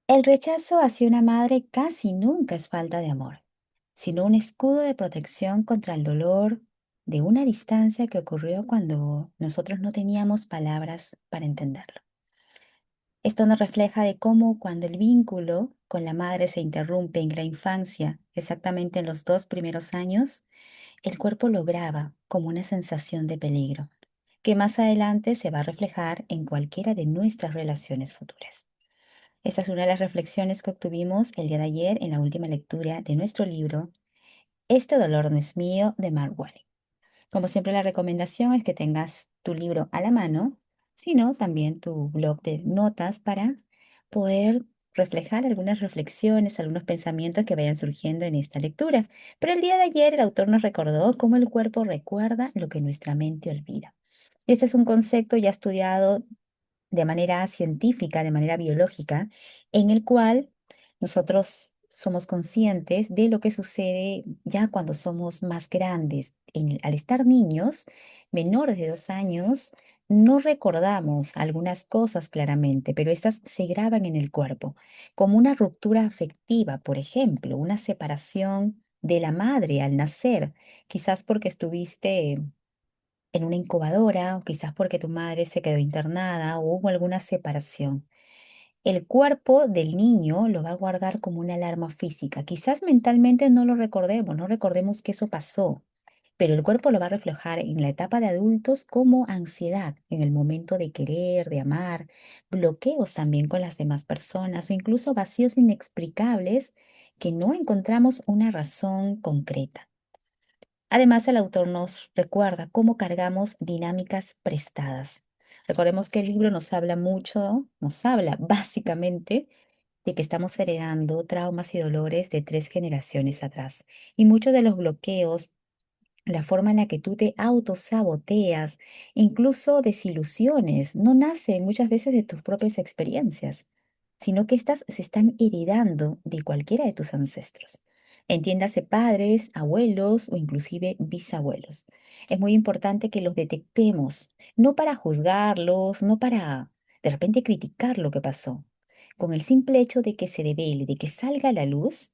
El rechazo hacia una madre casi nunca es falta de amor, sino un escudo de protección contra el dolor de una distancia que ocurrió cuando nosotros no teníamos palabras para entenderlo. Esto nos refleja de cómo cuando el vínculo con la madre se interrumpe en la infancia, exactamente en los 2 primeros años, el cuerpo lo graba como una sensación de peligro, que más adelante se va a reflejar en cualquiera de nuestras relaciones futuras. Esta es una de las reflexiones que obtuvimos el día de ayer en la última lectura de nuestro libro Este dolor no es mío de Mark Walling. Como siempre, la recomendación es que tengas tu libro a la mano, sino también tu blog de notas para poder reflejar algunas reflexiones, algunos pensamientos que vayan surgiendo en esta lectura. Pero el día de ayer el autor nos recordó cómo el cuerpo recuerda lo que nuestra mente olvida. Este es un concepto ya estudiado de manera científica, de manera biológica, en el cual nosotros somos conscientes de lo que sucede ya cuando somos más grandes. Al estar niños, menores de 2 años, no recordamos algunas cosas claramente, pero estas se graban en el cuerpo, como una ruptura afectiva, por ejemplo, una separación de la madre al nacer, quizás porque estuviste en una incubadora o quizás porque tu madre se quedó internada o hubo alguna separación. El cuerpo del niño lo va a guardar como una alarma física. Quizás mentalmente no lo recordemos, no recordemos que eso pasó, pero el cuerpo lo va a reflejar en la etapa de adultos como ansiedad, en el momento de querer, de amar, bloqueos también con las demás personas o incluso vacíos inexplicables que no encontramos una razón concreta. Además, el autor nos recuerda cómo cargamos dinámicas prestadas. Recordemos que el libro nos habla mucho, nos habla básicamente de que estamos heredando traumas y dolores de 3 generaciones atrás. Y muchos de los bloqueos, la forma en la que tú te autosaboteas, incluso desilusiones, no nacen muchas veces de tus propias experiencias, sino que estas se están heredando de cualquiera de tus ancestros. Entiéndase padres, abuelos o inclusive bisabuelos. Es muy importante que los detectemos, no para juzgarlos, no para de repente criticar lo que pasó. Con el simple hecho de que se devele, de que salga a la luz,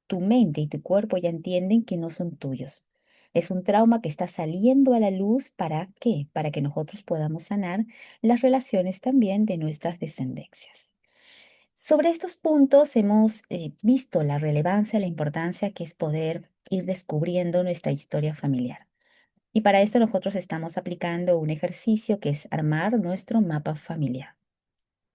tu mente y tu cuerpo ya entienden que no son tuyos. Es un trauma que está saliendo a la luz. ¿Para qué? Para que nosotros podamos sanar las relaciones también de nuestras descendencias. Sobre estos puntos hemos visto la relevancia, la importancia que es poder ir descubriendo nuestra historia familiar. Y para esto nosotros estamos aplicando un ejercicio que es armar nuestro mapa familiar.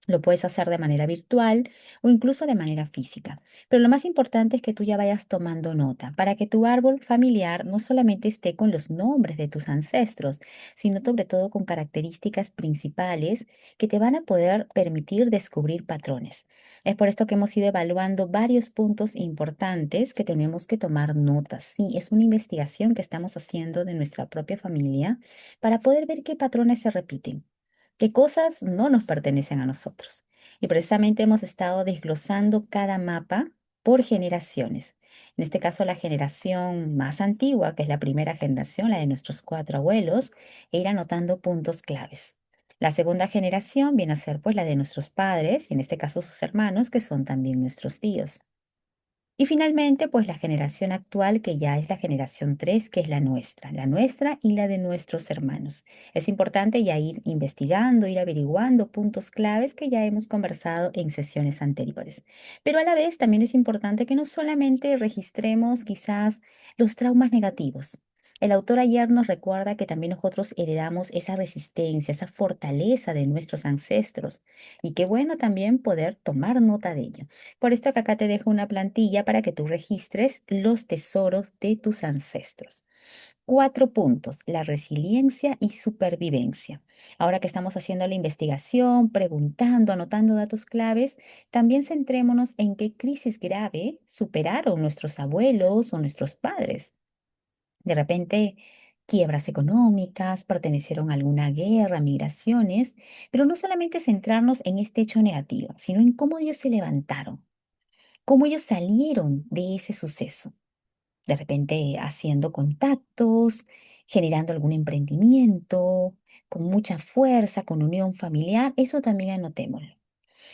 Lo puedes hacer de manera virtual o incluso de manera física. Pero lo más importante es que tú ya vayas tomando nota para que tu árbol familiar no solamente esté con los nombres de tus ancestros, sino sobre todo con características principales que te van a poder permitir descubrir patrones. Es por esto que hemos ido evaluando varios puntos importantes que tenemos que tomar notas. Sí, es una investigación que estamos haciendo de nuestra propia familia para poder ver qué patrones se repiten, qué cosas no nos pertenecen a nosotros. Y precisamente hemos estado desglosando cada mapa por generaciones. En este caso, la generación más antigua, que es la primera generación, la de nuestros cuatro abuelos, e ir anotando puntos claves. La segunda generación viene a ser pues la de nuestros padres y en este caso sus hermanos, que son también nuestros tíos. Y finalmente, pues la generación actual, que ya es la generación 3, que es la nuestra y la de nuestros hermanos. Es importante ya ir investigando, ir averiguando puntos claves que ya hemos conversado en sesiones anteriores. Pero a la vez también es importante que no solamente registremos quizás los traumas negativos. El autor ayer nos recuerda que también nosotros heredamos esa resistencia, esa fortaleza de nuestros ancestros. Y qué bueno también poder tomar nota de ello. Por esto que acá te dejo una plantilla para que tú registres los tesoros de tus ancestros. 4 puntos: la resiliencia y supervivencia. Ahora que estamos haciendo la investigación, preguntando, anotando datos claves, también centrémonos en qué crisis grave superaron nuestros abuelos o nuestros padres. De repente, quiebras económicas, pertenecieron a alguna guerra, migraciones, pero no solamente centrarnos en este hecho negativo, sino en cómo ellos se levantaron, cómo ellos salieron de ese suceso. De repente haciendo contactos, generando algún emprendimiento, con mucha fuerza, con unión familiar, eso también anotémoslo.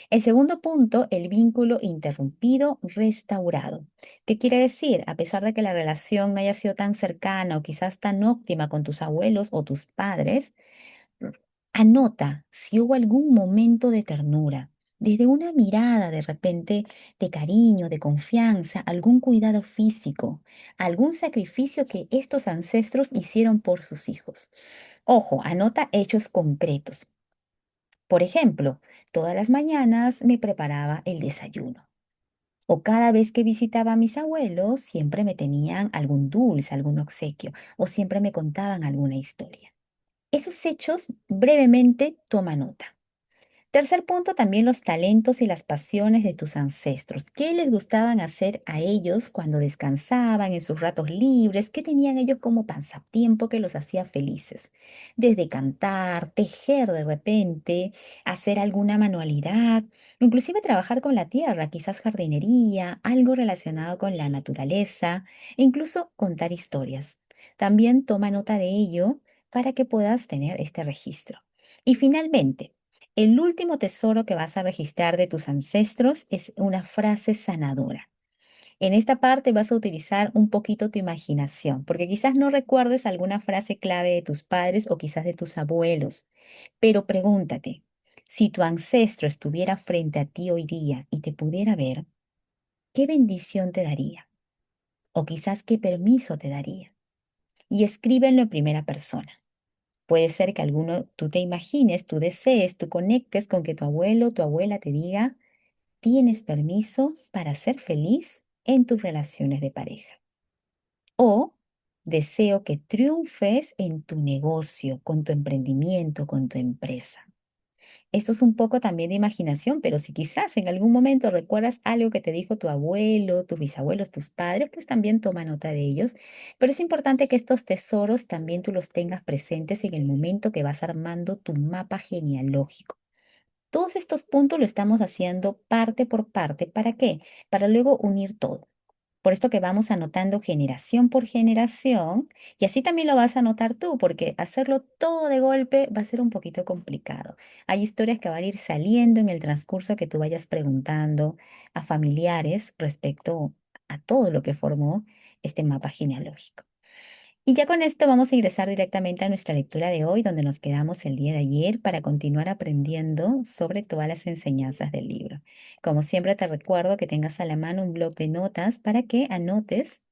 El segundo punto, el vínculo interrumpido restaurado. ¿Qué quiere decir? A pesar de que la relación no haya sido tan cercana o quizás tan óptima con tus abuelos o tus padres, r- anota si hubo algún momento de ternura, desde una mirada de repente de cariño, de confianza, algún cuidado físico, algún sacrificio que estos ancestros hicieron por sus hijos. Ojo, anota hechos concretos. Por ejemplo, todas las mañanas me preparaba el desayuno. O cada vez que visitaba a mis abuelos, siempre me tenían algún dulce, algún obsequio, o siempre me contaban alguna historia. Esos hechos brevemente toma nota. Tercer punto, también los talentos y las pasiones de tus ancestros. ¿Qué les gustaban hacer a ellos cuando descansaban en sus ratos libres? ¿Qué tenían ellos como pasatiempo que los hacía felices? Desde cantar, tejer de repente, hacer alguna manualidad, inclusive trabajar con la tierra, quizás jardinería, algo relacionado con la naturaleza, e incluso contar historias. También toma nota de ello para que puedas tener este registro. Y finalmente, el último tesoro que vas a registrar de tus ancestros es una frase sanadora. En esta parte vas a utilizar un poquito tu imaginación, porque quizás no recuerdes alguna frase clave de tus padres o quizás de tus abuelos, pero pregúntate, si tu ancestro estuviera frente a ti hoy día y te pudiera ver, ¿qué bendición te daría? O quizás qué permiso te daría. Y escríbelo en primera persona. Puede ser que alguno tú te imagines, tú desees, tú conectes con que tu abuelo o tu abuela te diga, tienes permiso para ser feliz en tus relaciones de pareja. O deseo que triunfes en tu negocio, con tu emprendimiento, con tu empresa. Esto es un poco también de imaginación, pero si quizás en algún momento recuerdas algo que te dijo tu abuelo, tus bisabuelos, tus padres, pues también toma nota de ellos. Pero es importante que estos tesoros también tú los tengas presentes en el momento que vas armando tu mapa genealógico. Todos estos puntos lo estamos haciendo parte por parte. ¿Para qué? Para luego unir todo. Por esto que vamos anotando generación por generación y así también lo vas a anotar tú, porque hacerlo todo de golpe va a ser un poquito complicado. Hay historias que van a ir saliendo en el transcurso que tú vayas preguntando a familiares respecto a todo lo que formó este mapa genealógico. Y ya con esto vamos a ingresar directamente a nuestra lectura de hoy, donde nos quedamos el día de ayer para continuar aprendiendo sobre todas las enseñanzas del libro. Como siempre te recuerdo que tengas a la mano un bloc de notas para que anotes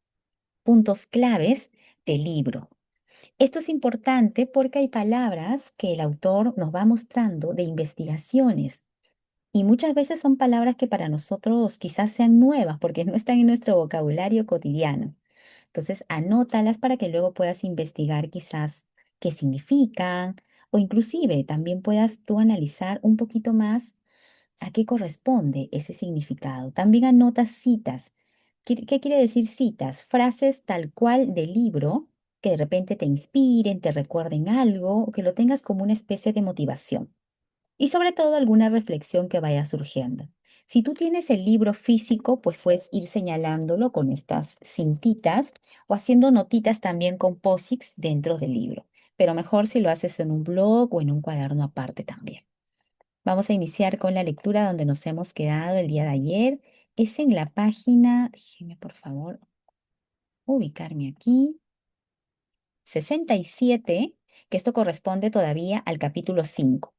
puntos claves del libro. Esto es importante porque hay palabras que el autor nos va mostrando de investigaciones y muchas veces son palabras que para nosotros quizás sean nuevas porque no están en nuestro vocabulario cotidiano. Entonces, anótalas para que luego puedas investigar quizás qué significan o inclusive también puedas tú analizar un poquito más a qué corresponde ese significado. También anota citas. ¿Qué quiere decir citas? Frases tal cual del libro que de repente te inspiren, te recuerden algo o que lo tengas como una especie de motivación y sobre todo alguna reflexión que vaya surgiendo. Si tú tienes el libro físico, pues puedes ir señalándolo con estas cintitas o haciendo notitas también con posits dentro del libro, pero mejor si lo haces en un blog o en un cuaderno aparte también. Vamos a iniciar con la lectura donde nos hemos quedado el día de ayer. Es en la página, déjeme por favor ubicarme aquí, 67, que esto corresponde todavía al capítulo 5.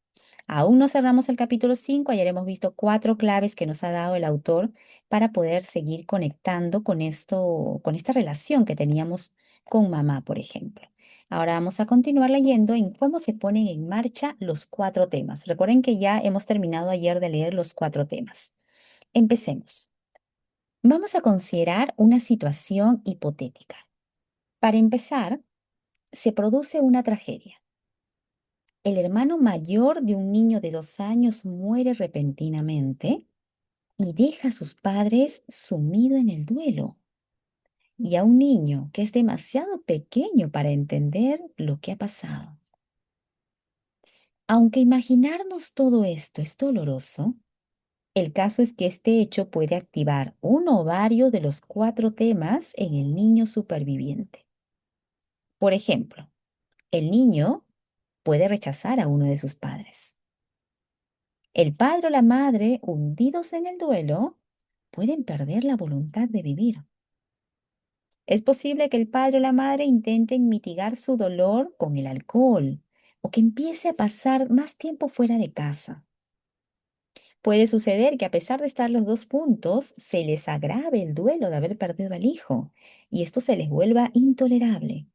Aún no cerramos el capítulo 5. Ayer hemos visto 4 claves que nos ha dado el autor para poder seguir conectando con esto, con esta relación que teníamos con mamá, por ejemplo. Ahora vamos a continuar leyendo en cómo se ponen en marcha los 4 temas. Recuerden que ya hemos terminado ayer de leer los 4 temas. Empecemos. Vamos a considerar una situación hipotética. Para empezar, se produce una tragedia. El hermano mayor de un niño de 2 años muere repentinamente y deja a sus padres sumido en el duelo. Y a un niño que es demasiado pequeño para entender lo que ha pasado. Aunque imaginarnos todo esto es doloroso, el caso es que este hecho puede activar uno o varios de los 4 temas en el niño superviviente. Por ejemplo, el niño puede rechazar a uno de sus padres. El padre o la madre, hundidos en el duelo, pueden perder la voluntad de vivir. Es posible que el padre o la madre intenten mitigar su dolor con el alcohol o que empiece a pasar más tiempo fuera de casa. Puede suceder que a pesar de estar los dos juntos, se les agrave el duelo de haber perdido al hijo y esto se les vuelva intolerable.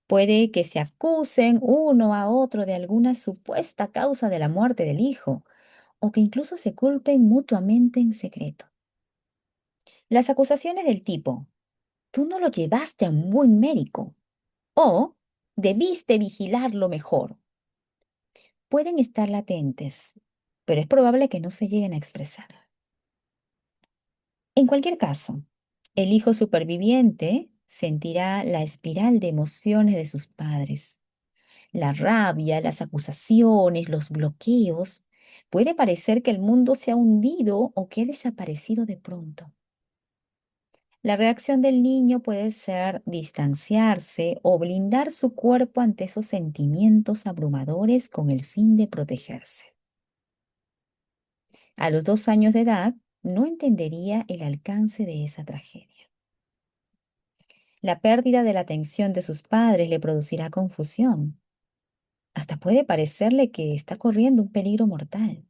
Puede que se acusen uno a otro de alguna supuesta causa de la muerte del hijo o que incluso se culpen mutuamente en secreto. Las acusaciones del tipo, tú no lo llevaste a un buen médico o debiste vigilarlo mejor, pueden estar latentes, pero es probable que no se lleguen a expresar. En cualquier caso, el hijo superviviente sentirá la espiral de emociones de sus padres. La rabia, las acusaciones, los bloqueos. Puede parecer que el mundo se ha hundido o que ha desaparecido de pronto. La reacción del niño puede ser distanciarse o blindar su cuerpo ante esos sentimientos abrumadores con el fin de protegerse. A los 2 años de edad, no entendería el alcance de esa tragedia. La pérdida de la atención de sus padres le producirá confusión. Hasta puede parecerle que está corriendo un peligro mortal.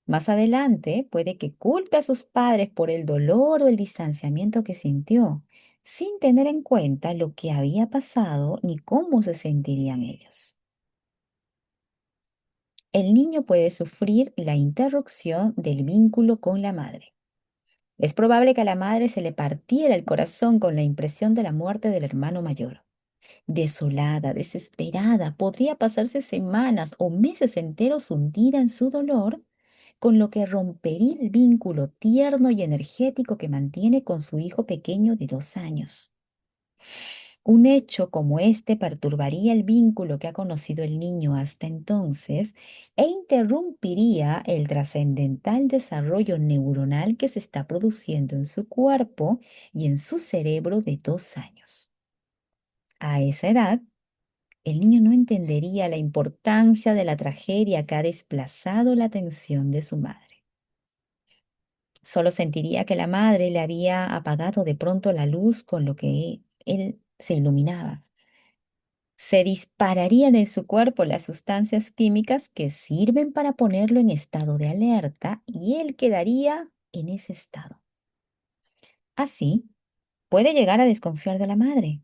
Más adelante puede que culpe a sus padres por el dolor o el distanciamiento que sintió, sin tener en cuenta lo que había pasado ni cómo se sentirían ellos. El niño puede sufrir la interrupción del vínculo con la madre. Es probable que a la madre se le partiera el corazón con la impresión de la muerte del hermano mayor. Desolada, desesperada, podría pasarse semanas o meses enteros hundida en su dolor, con lo que rompería el vínculo tierno y energético que mantiene con su hijo pequeño de 2 años. Un hecho como este perturbaría el vínculo que ha conocido el niño hasta entonces e interrumpiría el trascendental desarrollo neuronal que se está produciendo en su cuerpo y en su cerebro de 2 años. A esa edad, el niño no entendería la importancia de la tragedia que ha desplazado la atención de su madre. Solo sentiría que la madre le había apagado de pronto la luz con lo que él se iluminaba. Se dispararían en su cuerpo las sustancias químicas que sirven para ponerlo en estado de alerta y él quedaría en ese estado. Así, puede llegar a desconfiar de la madre,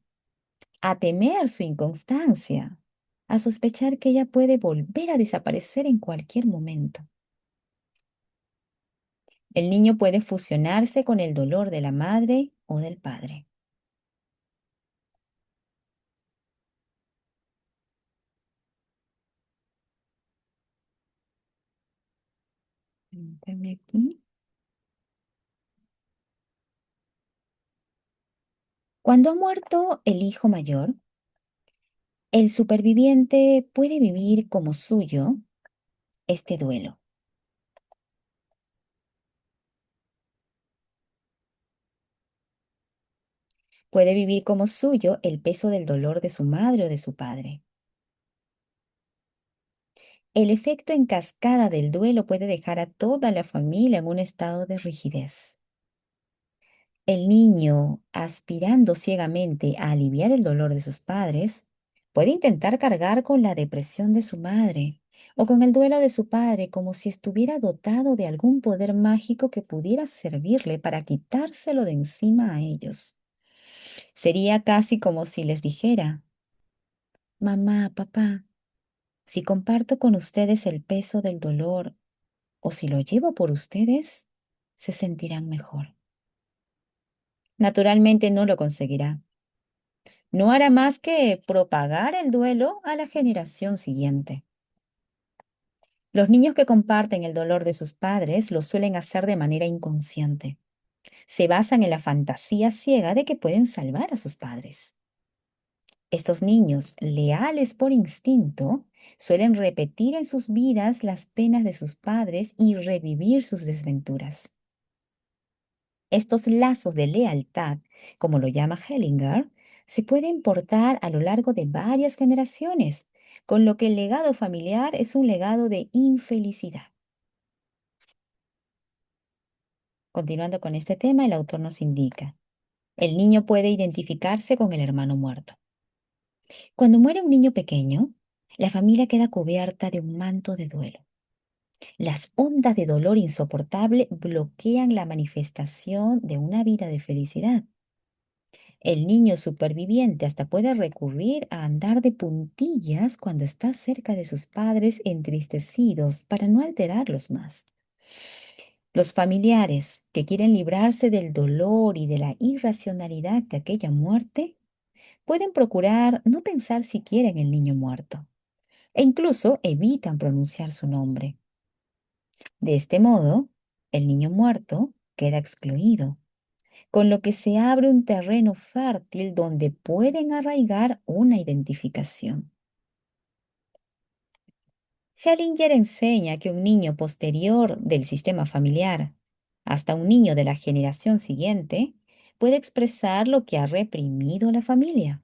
a temer su inconstancia, a sospechar que ella puede volver a desaparecer en cualquier momento. El niño puede fusionarse con el dolor de la madre o del padre. Permítame aquí. Cuando ha muerto el hijo mayor, el superviviente puede vivir como suyo este duelo. Puede vivir como suyo el peso del dolor de su madre o de su padre. El efecto en cascada del duelo puede dejar a toda la familia en un estado de rigidez. El niño, aspirando ciegamente a aliviar el dolor de sus padres, puede intentar cargar con la depresión de su madre o con el duelo de su padre como si estuviera dotado de algún poder mágico que pudiera servirle para quitárselo de encima a ellos. Sería casi como si les dijera, mamá, papá, si comparto con ustedes el peso del dolor o si lo llevo por ustedes, se sentirán mejor. Naturalmente no lo conseguirá. No hará más que propagar el duelo a la generación siguiente. Los niños que comparten el dolor de sus padres lo suelen hacer de manera inconsciente. Se basan en la fantasía ciega de que pueden salvar a sus padres. Estos niños, leales por instinto, suelen repetir en sus vidas las penas de sus padres y revivir sus desventuras. Estos lazos de lealtad, como lo llama Hellinger, se pueden portar a lo largo de varias generaciones, con lo que el legado familiar es un legado de infelicidad. Continuando con este tema, el autor nos indica, el niño puede identificarse con el hermano muerto. Cuando muere un niño pequeño, la familia queda cubierta de un manto de duelo. Las ondas de dolor insoportable bloquean la manifestación de una vida de felicidad. El niño superviviente hasta puede recurrir a andar de puntillas cuando está cerca de sus padres entristecidos para no alterarlos más. Los familiares que quieren librarse del dolor y de la irracionalidad de aquella muerte pueden procurar no pensar siquiera en el niño muerto e incluso evitan pronunciar su nombre. De este modo, el niño muerto queda excluido, con lo que se abre un terreno fértil donde pueden arraigar una identificación. Hellinger enseña que un niño posterior del sistema familiar hasta un niño de la generación siguiente puede expresar lo que ha reprimido la familia.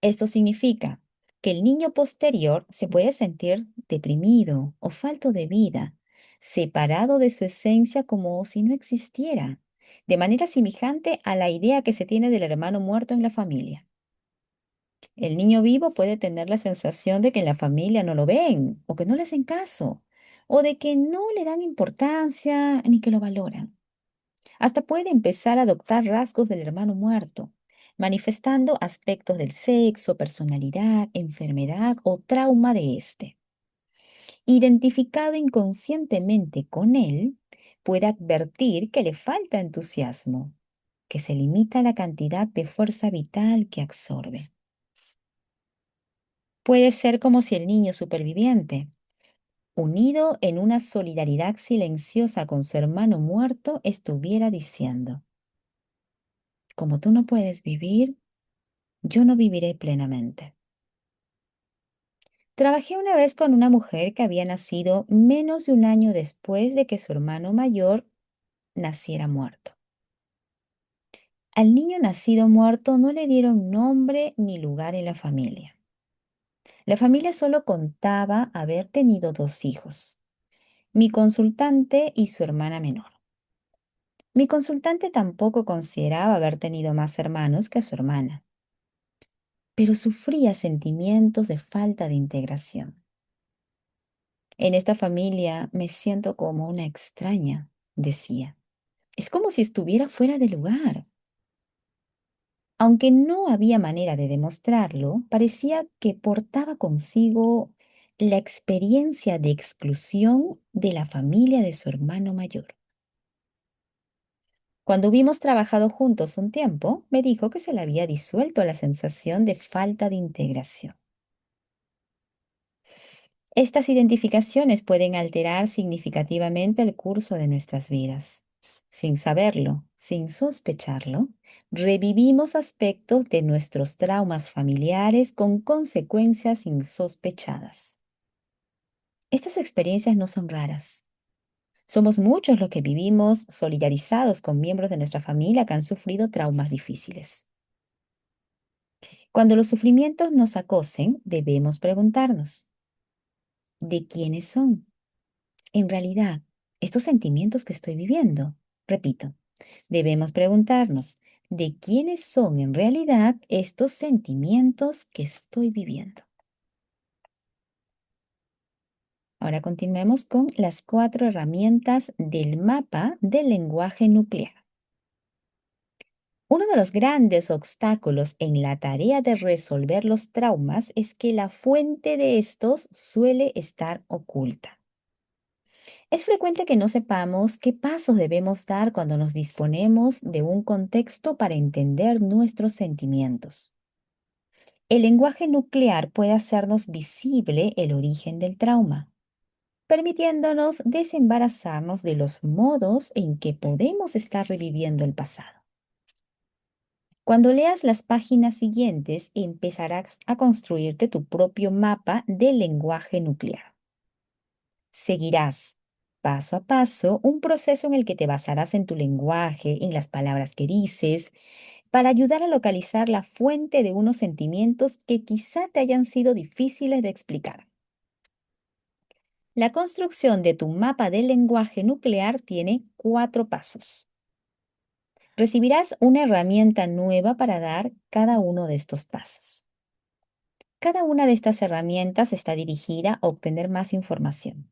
Esto significa que el niño posterior se puede sentir deprimido o falto de vida, separado de su esencia como si no existiera, de manera semejante a la idea que se tiene del hermano muerto en la familia. El niño vivo puede tener la sensación de que en la familia no lo ven o que no le hacen caso, o de que no le dan importancia ni que lo valoran. Hasta puede empezar a adoptar rasgos del hermano muerto, manifestando aspectos del sexo, personalidad, enfermedad o trauma de éste. Identificado inconscientemente con él, puede advertir que le falta entusiasmo, que se limita a la cantidad de fuerza vital que absorbe. Puede ser como si el niño superviviente, unido en una solidaridad silenciosa con su hermano muerto, estuviera diciendo, como tú no puedes vivir, yo no viviré plenamente. Trabajé una vez con una mujer que había nacido menos de un año después de que su hermano mayor naciera muerto. Al niño nacido muerto no le dieron nombre ni lugar en la familia. La familia solo contaba haber tenido dos hijos, mi consultante y su hermana menor. Mi consultante tampoco consideraba haber tenido más hermanos que a su hermana, pero sufría sentimientos de falta de integración. En esta familia me siento como una extraña, decía. Es como si estuviera fuera de lugar. Aunque no había manera de demostrarlo, parecía que portaba consigo la experiencia de exclusión de la familia de su hermano mayor. Cuando hubimos trabajado juntos un tiempo, me dijo que se le había disuelto la sensación de falta de integración. Estas identificaciones pueden alterar significativamente el curso de nuestras vidas. Sin saberlo, sin sospecharlo, revivimos aspectos de nuestros traumas familiares con consecuencias insospechadas. Estas experiencias no son raras. Somos muchos los que vivimos solidarizados con miembros de nuestra familia que han sufrido traumas difíciles. Cuando los sufrimientos nos acosen, debemos preguntarnos, ¿de quiénes son? En realidad, estos sentimientos que estoy viviendo, repito, debemos preguntarnos, ¿de quiénes son en realidad estos sentimientos que estoy viviendo? Ahora continuemos con las 4 herramientas del mapa del lenguaje nuclear. Uno de los grandes obstáculos en la tarea de resolver los traumas es que la fuente de estos suele estar oculta. Es frecuente que no sepamos qué pasos debemos dar cuando nos disponemos de un contexto para entender nuestros sentimientos. El lenguaje nuclear puede hacernos visible el origen del trauma, permitiéndonos desembarazarnos de los modos en que podemos estar reviviendo el pasado. Cuando leas las páginas siguientes, empezarás a construirte tu propio mapa del lenguaje nuclear. Seguirás paso a paso un proceso en el que te basarás en tu lenguaje, en las palabras que dices, para ayudar a localizar la fuente de unos sentimientos que quizá te hayan sido difíciles de explicar. La construcción de tu mapa del lenguaje nuclear tiene 4 pasos. Recibirás una herramienta nueva para dar cada uno de estos pasos. Cada una de estas herramientas está dirigida a obtener más información.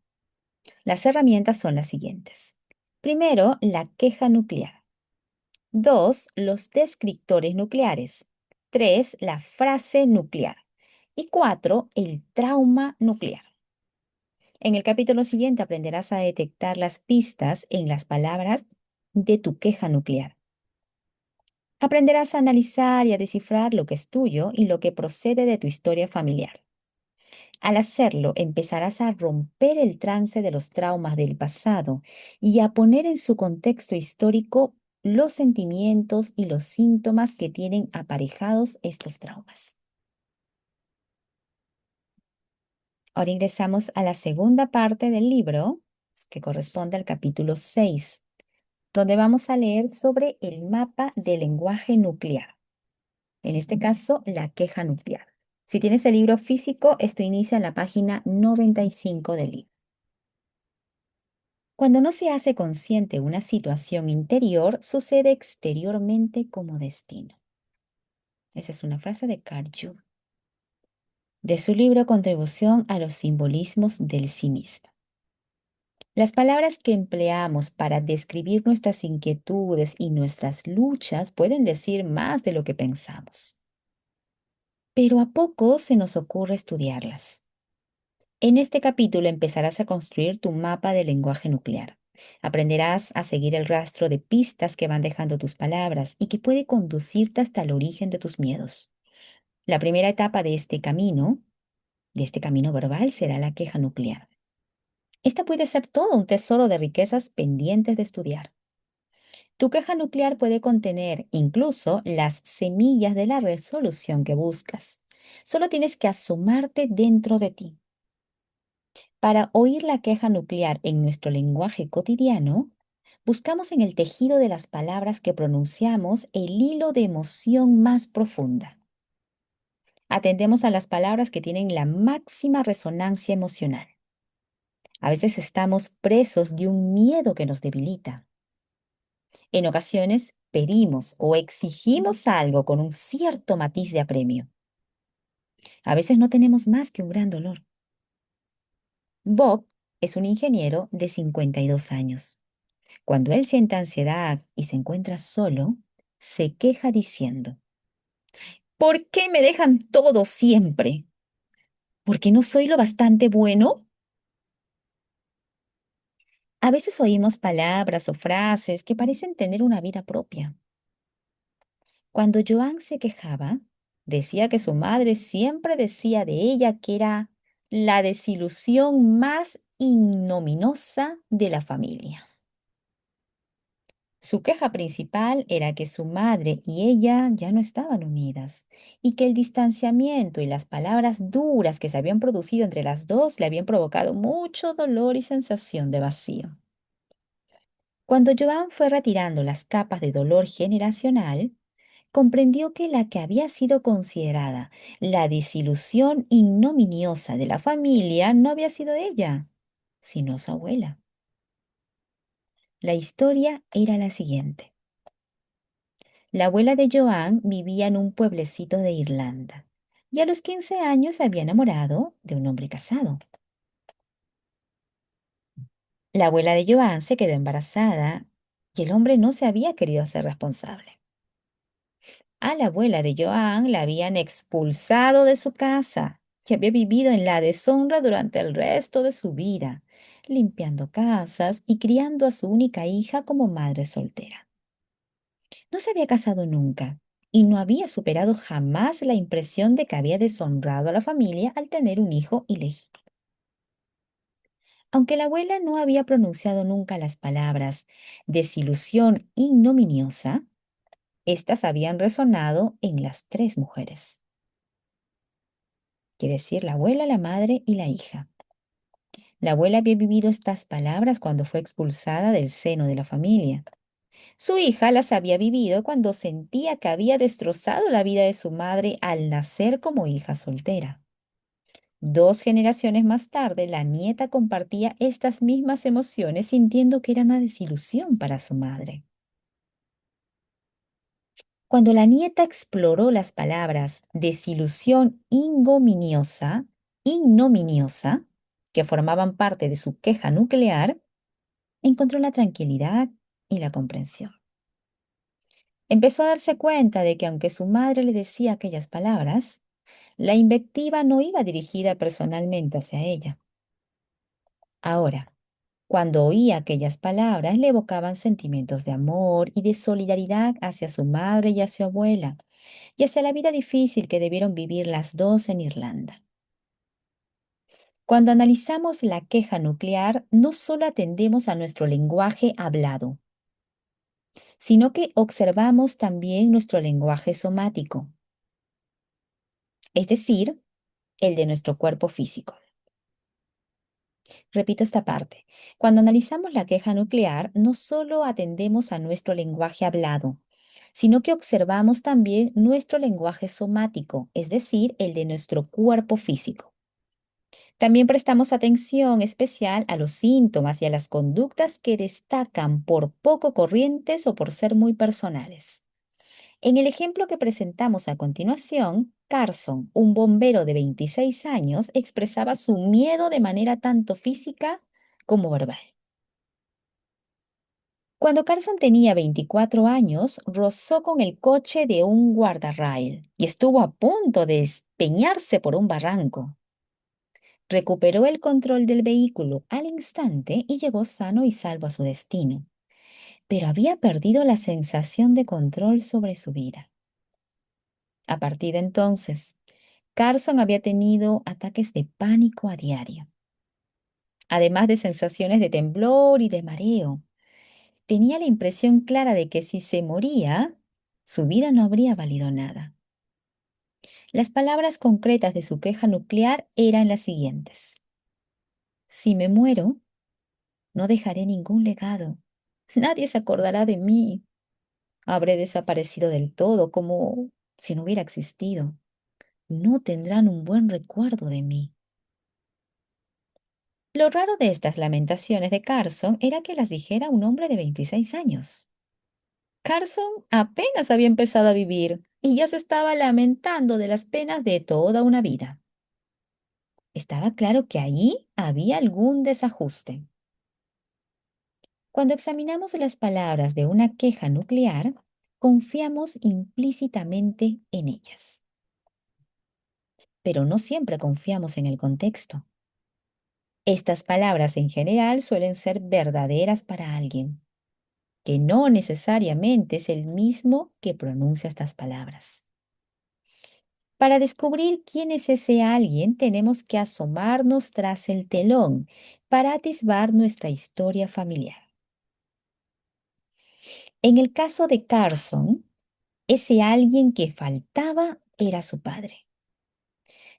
Las herramientas son las siguientes. Primero, la queja nuclear. 2, los descriptores nucleares. 3, la frase nuclear. Y 4, el trauma nuclear. En el capítulo siguiente aprenderás a detectar las pistas en las palabras de tu queja nuclear. Aprenderás a analizar y a descifrar lo que es tuyo y lo que procede de tu historia familiar. Al hacerlo, empezarás a romper el trance de los traumas del pasado y a poner en su contexto histórico los sentimientos y los síntomas que tienen aparejados estos traumas. Ahora ingresamos a la segunda parte del libro, que corresponde al capítulo 6, donde vamos a leer sobre el mapa del lenguaje nuclear. En este caso, la queja nuclear. Si tienes el libro físico, esto inicia en la página 95 del libro. Cuando no se hace consciente una situación interior, sucede exteriormente como destino. Esa es una frase de Carl Jung, de su libro Contribución a los simbolismos del sí mismo. Las palabras que empleamos para describir nuestras inquietudes y nuestras luchas pueden decir más de lo que pensamos, pero a poco se nos ocurre estudiarlas. En este capítulo empezarás a construir tu mapa del lenguaje nuclear. Aprenderás a seguir el rastro de pistas que van dejando tus palabras y que puede conducirte hasta el origen de tus miedos. La primera etapa de este camino verbal, será la queja nuclear. Esta puede ser todo un tesoro de riquezas pendientes de estudiar. Tu queja nuclear puede contener incluso las semillas de la resolución que buscas. Solo tienes que asomarte dentro de ti. Para oír la queja nuclear en nuestro lenguaje cotidiano, buscamos en el tejido de las palabras que pronunciamos el hilo de emoción más profunda. Atendemos a las palabras que tienen la máxima resonancia emocional. A veces estamos presos de un miedo que nos debilita. En ocasiones pedimos o exigimos algo con un cierto matiz de apremio. A veces no tenemos más que un gran dolor. Bob es un ingeniero de 52 años. Cuando él siente ansiedad y se encuentra solo, se queja diciendo, ¿por qué me dejan todo siempre? ¿Por qué no soy lo bastante bueno? A veces oímos palabras o frases que parecen tener una vida propia. Cuando Joan se quejaba, decía que su madre siempre decía de ella que era la desilusión más ignominiosa de la familia. Su queja principal era que su madre y ella ya no estaban unidas y que el distanciamiento y las palabras duras que se habían producido entre las dos le habían provocado mucho dolor y sensación de vacío. Cuando Joan fue retirando las capas de dolor generacional, comprendió que la que había sido considerada la desilusión ignominiosa de la familia no había sido ella, sino su abuela. La historia era la siguiente. La abuela de Joan vivía en un pueblecito de Irlanda y a los 15 años se había enamorado de un hombre casado. La abuela de Joan se quedó embarazada y el hombre no se había querido hacer responsable. A la abuela de Joan la habían expulsado de su casa y había vivido en la deshonra durante el resto de su vida, limpiando casas y criando a su única hija como madre soltera. No se había casado nunca y no había superado jamás la impresión de que había deshonrado a la familia al tener un hijo ilegítimo. Aunque la abuela no había pronunciado nunca las palabras desilusión ignominiosa, estas habían resonado en las 3 mujeres, quiere decir la abuela, la madre y la hija. La abuela había vivido estas palabras cuando fue expulsada del seno de la familia. Su hija las había vivido cuando sentía que había destrozado la vida de su madre al nacer como hija soltera. 2 generaciones más tarde, la nieta compartía estas mismas emociones sintiendo que era una desilusión para su madre. Cuando la nieta exploró las palabras desilusión ignominiosa, que formaban parte de su queja nuclear, encontró la tranquilidad y la comprensión. Empezó a darse cuenta de que aunque su madre le decía aquellas palabras, la invectiva no iba dirigida personalmente hacia ella. Ahora, cuando oía aquellas palabras, le evocaban sentimientos de amor y de solidaridad hacia su madre y hacia su abuela, y hacia la vida difícil que debieron vivir las dos en Irlanda. Cuando analizamos la queja nuclear, no solo atendemos a nuestro lenguaje hablado, sino que observamos también nuestro lenguaje somático, es decir, el de nuestro cuerpo físico. Repito esta parte. Cuando analizamos la queja nuclear, no solo atendemos a nuestro lenguaje hablado, sino que observamos también nuestro lenguaje somático, es decir, el de nuestro cuerpo físico. También prestamos atención especial a los síntomas y a las conductas que destacan por poco corrientes o por ser muy personales. En el ejemplo que presentamos a continuación, Carson, un bombero de 26 años, expresaba su miedo de manera tanto física como verbal. Cuando Carson tenía 24 años, rozó con el coche de un guardarrail y estuvo a punto de despeñarse por un barranco. Recuperó el control del vehículo al instante y llegó sano y salvo a su destino, pero había perdido la sensación de control sobre su vida. A partir de entonces, Carson había tenido ataques de pánico a diario, además de sensaciones de temblor y de mareo. Tenía la impresión clara de que si se moría, su vida no habría valido nada. Las palabras concretas de su queja nuclear eran las siguientes. Si me muero, no dejaré ningún legado. Nadie se acordará de mí. Habré desaparecido del todo, como si no hubiera existido. No tendrán un buen recuerdo de mí. Lo raro de estas lamentaciones de Carson era que las dijera un hombre de 26 años. Carson apenas había empezado a vivir y ya se estaba lamentando de las penas de toda una vida. Estaba claro que allí había algún desajuste. Cuando examinamos las palabras de una queja nuclear, confiamos implícitamente en ellas, pero no siempre confiamos en el contexto. Estas palabras en general suelen ser verdaderas para alguien, que no necesariamente es el mismo que pronuncia estas palabras. Para descubrir quién es ese alguien, tenemos que asomarnos tras el telón para atisbar nuestra historia familiar. En el caso de Carson, ese alguien que faltaba era su padre.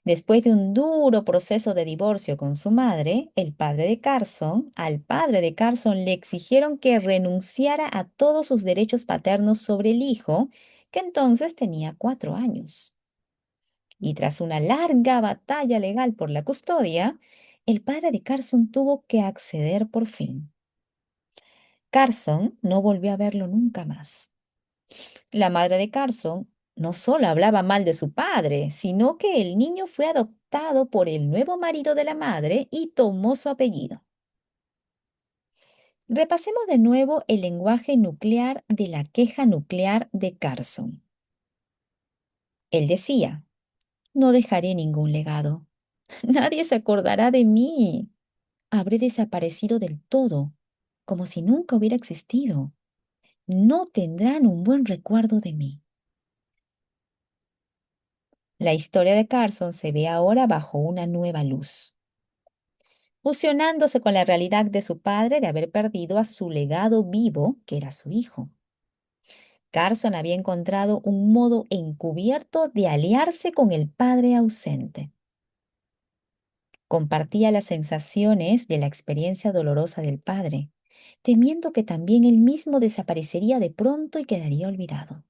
Después de un duro proceso de divorcio con su madre, el padre de Carson, al padre de Carson le exigieron que renunciara a todos sus derechos paternos sobre el hijo, que entonces tenía 4 años. Y tras una larga batalla legal por la custodia, el padre de Carson tuvo que acceder por fin. Carson no volvió a verlo nunca más. La madre de Carson no solo hablaba mal de su padre, sino que el niño fue adoptado por el nuevo marido de la madre y tomó su apellido. Repasemos de nuevo el lenguaje nuclear de la queja nuclear de Carson. Él decía, no dejaré ningún legado. Nadie se acordará de mí. Habré desaparecido del todo, como si nunca hubiera existido. No tendrán un buen recuerdo de mí. La historia de Carson se ve ahora bajo una nueva luz, fusionándose con la realidad de su padre de haber perdido a su legado vivo, que era su hijo. Carson había encontrado un modo encubierto de aliarse con el padre ausente. Compartía las sensaciones de la experiencia dolorosa del padre, temiendo que también él mismo desaparecería de pronto y quedaría olvidado.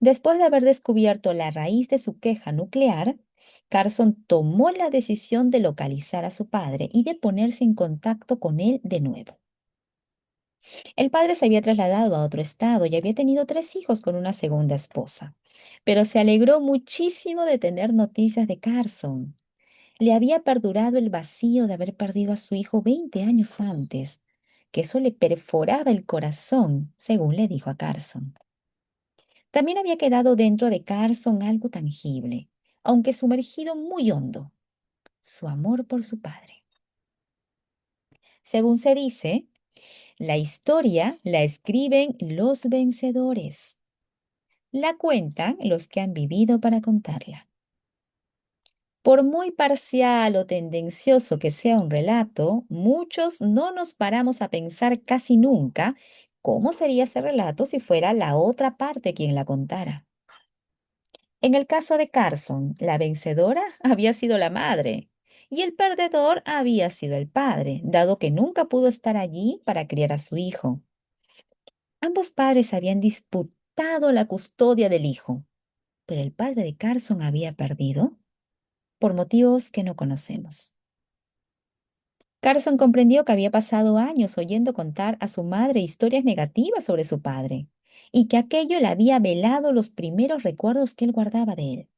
Después de haber descubierto la raíz de su queja nuclear, Carson tomó la decisión de localizar a su padre y de ponerse en contacto con él de nuevo. El padre se había trasladado a otro estado y había tenido 3 hijos con una segunda esposa, pero se alegró muchísimo de tener noticias de Carson. Le había perdurado el vacío de haber perdido a su hijo 20 años antes, que eso le perforaba el corazón, según le dijo a Carson. También había quedado dentro de Carson algo tangible, aunque sumergido muy hondo, su amor por su padre. Según se dice, la historia la escriben los vencedores, la cuentan los que han vivido para contarla. Por muy parcial o tendencioso que sea un relato, muchos no nos paramos a pensar casi nunca cómo sería ese relato si fuera la otra parte quien la contara. En el caso de Carson, la vencedora había sido la madre y el perdedor había sido el padre, dado que nunca pudo estar allí para criar a su hijo. Ambos padres habían disputado la custodia del hijo, pero el padre de Carson había perdido por motivos que no conocemos. Carson comprendió que había pasado años oyendo contar a su madre historias negativas sobre su padre y que aquello le había velado los primeros recuerdos que él guardaba de él.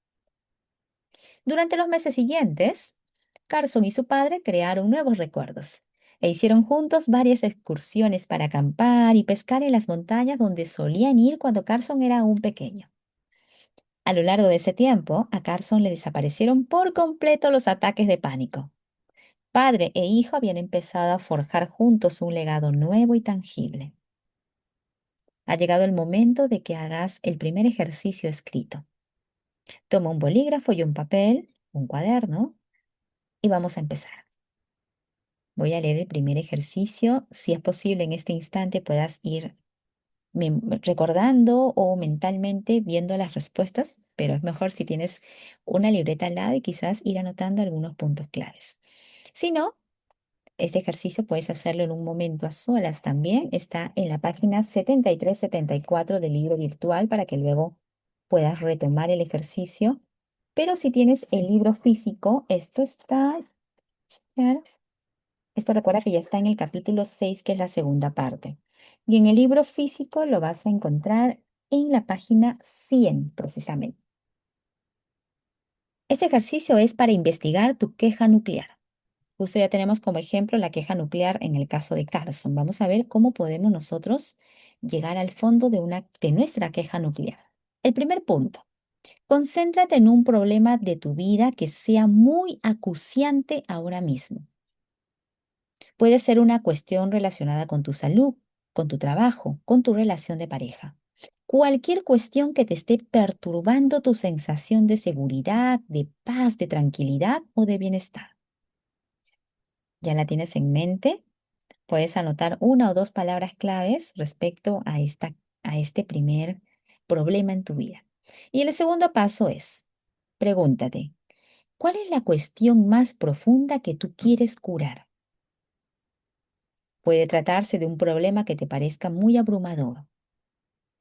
Durante los meses siguientes, Carson y su padre crearon nuevos recuerdos e hicieron juntos varias excursiones para acampar y pescar en las montañas donde solían ir cuando Carson era aún pequeño. A lo largo de ese tiempo, a Carson le desaparecieron por completo los ataques de pánico. Padre e hijo habían empezado a forjar juntos un legado nuevo y tangible. Ha llegado el momento de que hagas el primer ejercicio escrito. Toma un bolígrafo y un papel, un cuaderno, y vamos a empezar. Voy a leer el primer ejercicio. Si es posible en este instante puedas ir recordando o mentalmente viendo las respuestas, pero es mejor si tienes una libreta al lado y quizás ir anotando algunos puntos claves. Si no, este ejercicio puedes hacerlo en un momento a solas también. Está en la página 73-74 del libro virtual para que luego puedas retomar el ejercicio. Pero si tienes el libro físico, esto está, claro, esto recuerda que ya está en el capítulo 6, que es la segunda parte. Y en el libro físico lo vas a encontrar en la página 100 precisamente. Este ejercicio es para investigar tu queja nuclear. Justo ya tenemos como ejemplo la queja nuclear en el caso de Carson. Vamos a ver cómo podemos nosotros llegar al fondo de nuestra queja nuclear. El primer punto, concéntrate en un problema de tu vida que sea muy acuciante ahora mismo. Puede ser una cuestión relacionada con tu salud, con tu trabajo, con tu relación de pareja. Cualquier cuestión que te esté perturbando tu sensación de seguridad, de paz, de tranquilidad o de bienestar. ¿Ya la tienes en mente? Puedes anotar una o dos palabras claves respecto a este primer problema en tu vida. Y el segundo paso es, pregúntate, ¿cuál es la cuestión más profunda que tú quieres curar? Puede tratarse de un problema que te parezca muy abrumador.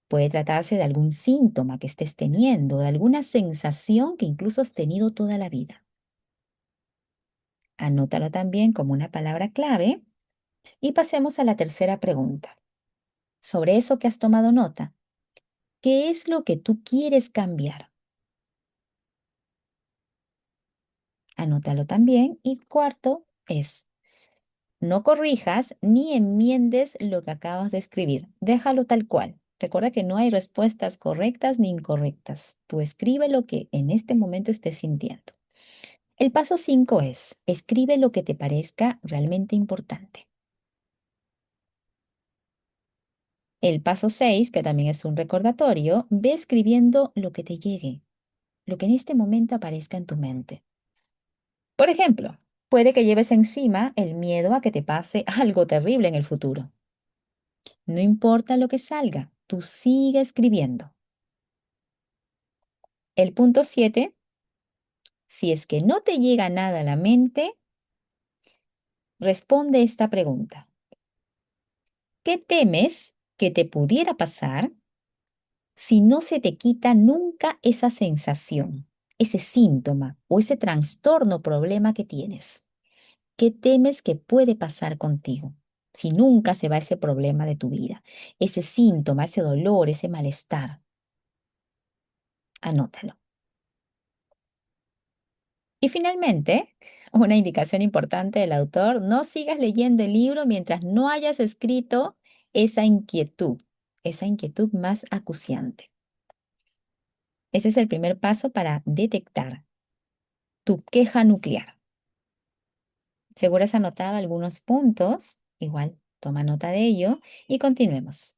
Puede tratarse de algún síntoma que estés teniendo, de alguna sensación que incluso has tenido toda la vida. Anótalo también como una palabra clave y pasemos a la tercera pregunta. Sobre eso que has tomado nota, ¿qué es lo que tú quieres cambiar? Anótalo también. Y cuarto es, no corrijas ni enmiendes lo que acabas de escribir. Déjalo tal cual. Recuerda que no hay respuestas correctas ni incorrectas. Tú escribe lo que en este momento estés sintiendo. El paso 5 es, escribe lo que te parezca realmente importante. El paso 6, que también es un recordatorio, ve escribiendo lo que te llegue, lo que en este momento aparezca en tu mente. Por ejemplo, puede que lleves encima el miedo a que te pase algo terrible en el futuro. No importa lo que salga, tú sigue escribiendo. El punto 7 Si es que no te llega nada a la mente, responde esta pregunta. ¿Qué temes que te pudiera pasar si no se te quita nunca esa sensación, ese síntoma o ese trastorno o problema que tienes? ¿Qué temes que puede pasar contigo si nunca se va ese problema de tu vida, ese síntoma, ese dolor, ese malestar? Anótalo. Y finalmente, una indicación importante del autor, no sigas leyendo el libro mientras no hayas escrito esa inquietud más acuciante. Ese es el primer paso para detectar tu queja nuclear. Seguro has anotado algunos puntos, igual toma nota de ello y continuemos.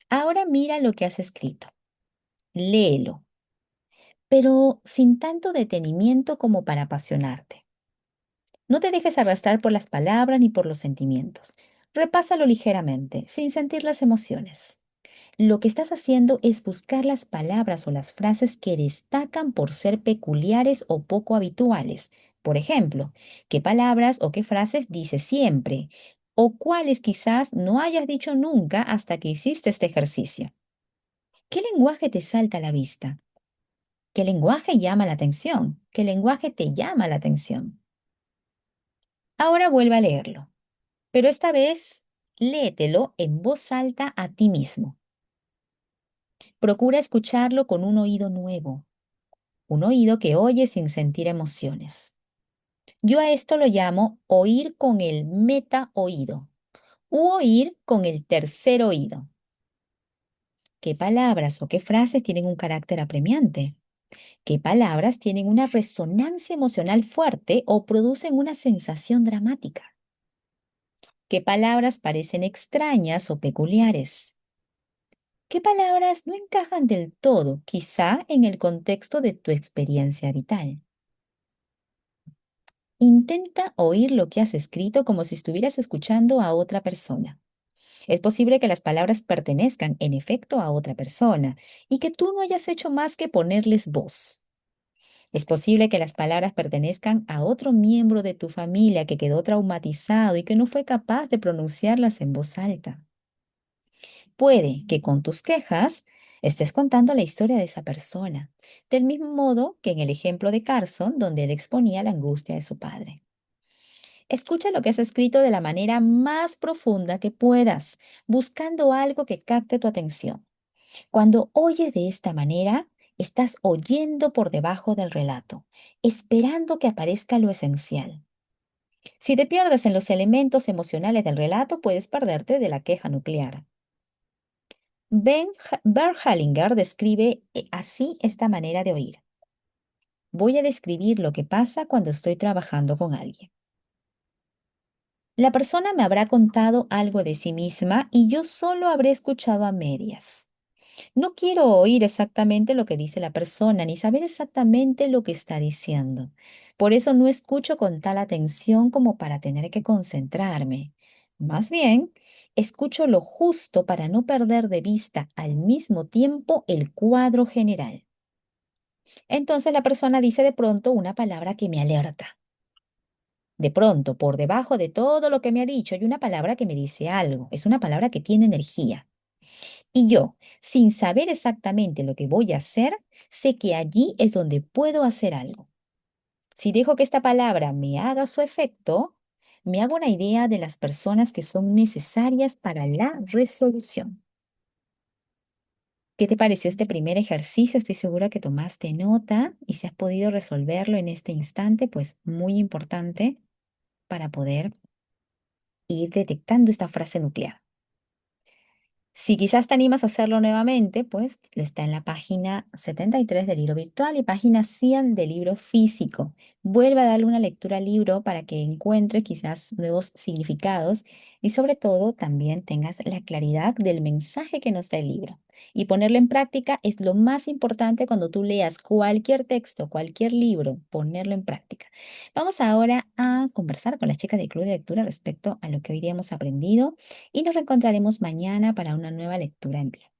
Ahora mira lo que has escrito, léelo, pero sin tanto detenimiento como para apasionarte. No te dejes arrastrar por las palabras ni por los sentimientos. Repásalo ligeramente, sin sentir las emociones. Lo que estás haciendo es buscar las palabras o las frases que destacan por ser peculiares o poco habituales. Por ejemplo, ¿qué palabras o qué frases dices siempre? O cuáles quizás no hayas dicho nunca hasta que hiciste este ejercicio. ¿Qué lenguaje te salta a la vista? ¿Qué lenguaje llama la atención? ¿Qué lenguaje te llama la atención? Ahora vuelve a leerlo, pero esta vez léetelo en voz alta a ti mismo. Procura escucharlo con un oído nuevo, un oído que oye sin sentir emociones. Yo a esto lo llamo oír con el meta oído u oír con el tercer oído. ¿Qué palabras o qué frases tienen un carácter apremiante? ¿Qué palabras tienen una resonancia emocional fuerte o producen una sensación dramática? ¿Qué palabras parecen extrañas o peculiares? ¿Qué palabras no encajan del todo, quizá en el contexto de tu experiencia vital? Intenta oír lo que has escrito como si estuvieras escuchando a otra persona. Es posible que las palabras pertenezcan, en efecto, a otra persona y que tú no hayas hecho más que ponerles voz. Es posible que las palabras pertenezcan a otro miembro de tu familia que quedó traumatizado y que no fue capaz de pronunciarlas en voz alta. Puede que con tus quejas estés contando la historia de esa persona, del mismo modo que en el ejemplo de Carson, donde él exponía la angustia de su padre. Escucha lo que has escrito de la manera más profunda que puedas, buscando algo que capte tu atención. Cuando oyes de esta manera, estás oyendo por debajo del relato, esperando que aparezca lo esencial. Si te pierdes en los elementos emocionales del relato, puedes perderte de la queja nuclear. Bert Hellinger describe así esta manera de oír. Voy a describir lo que pasa cuando estoy trabajando con alguien. La persona me habrá contado algo de sí misma y yo solo habré escuchado a medias. No quiero oír exactamente lo que dice la persona ni saber exactamente lo que está diciendo. Por eso no escucho con tal atención como para tener que concentrarme. Más bien, escucho lo justo para no perder de vista al mismo tiempo el cuadro general. Entonces la persona dice de pronto una palabra que me alerta. De pronto, por debajo de todo lo que me ha dicho, hay una palabra que me dice algo. Es una palabra que tiene energía. Y yo, sin saber exactamente lo que voy a hacer, sé que allí es donde puedo hacer algo. Si dejo que esta palabra me haga su efecto, me hago una idea de las personas que son necesarias para la resolución. ¿Qué te pareció este primer ejercicio? Estoy segura que tomaste nota y si has podido resolverlo en este instante, pues muy importante para poder ir detectando esta frase nuclear. Si quizás te animas a hacerlo nuevamente, pues está en la página 73 del libro virtual y página 100 del libro físico. Vuelve a darle una lectura al libro para que encuentres quizás nuevos significados y sobre todo también tengas la claridad del mensaje que nos da el libro. Y ponerlo en práctica es lo más importante cuando tú leas cualquier texto, cualquier libro, ponerlo en práctica. Vamos ahora a conversar con las chicas del Club de Lectura respecto a lo que hoy día hemos aprendido y nos reencontraremos mañana para una nueva lectura en vivo.